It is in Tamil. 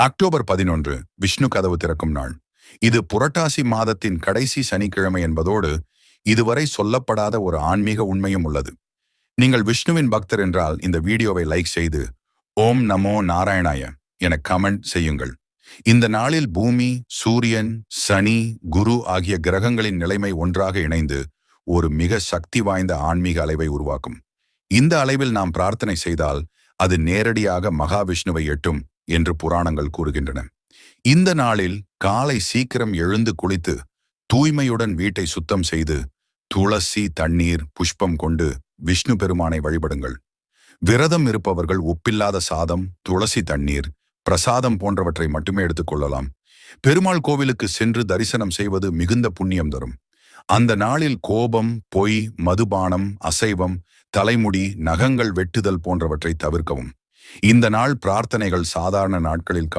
அக்டோபர் 11 விஷ்ணு கதவு திறக்கும் நாள். இது புரட்டாசி மாதத்தின் கடைசி சனிக்கிழமை என்பதோடு இதுவரை சொல்லப்படாத ஒரு ஆன்மீக உண்மையும் உள்ளது. நீங்கள் விஷ்ணுவின் பக்தர் என்றால் இந்த வீடியோவை லைக் செய்து ஓம் நமோ நாராயணாய என கமெண்ட் செய்யுங்கள். இந்த நாளில் பூமி, சூரியன், சனி, குரு ஆகிய கிரகங்களின் நிலைமை ஒன்றாக இணைந்து ஒரு மிக சக்தி வாய்ந்த ஆன்மீக அலைவை உருவாக்கும். இந்த அலைவில் நாம் பிரார்த்தனை செய்தால் அது நேரடியாக மகாவிஷ்ணுவை எட்டும் என்று புராணங்கள் கூறுகின்றன. இந்த நாளில் காலை சீக்கிரம் எழுந்து குளித்து தூய்மையுடன் வீட்டை சுத்தம் செய்து துளசி, தண்ணீர், புஷ்பம் கொண்டு விஷ்ணு பெருமானை வழிபடுங்கள். விரதம் இருப்பவர்கள் உப்பில்லாத சாதம், துளசி தண்ணீர், பிரசாதம் போன்றவற்றை மட்டுமே எடுத்துக்கொள்ளலாம். பெருமாள் கோவிலுக்கு சென்று தரிசனம் செய்வது மிகுந்த புண்ணியம் தரும். அந்த நாளில் கோபம், பொய், மதுபானம், அசைவம், தலைமுடி, நகங்கள் வெட்டுதல் போன்றவற்றை தவிர்க்கவும். இந்த நாள் பிரார்த்தனைகள் சாதாரண நாட்களில்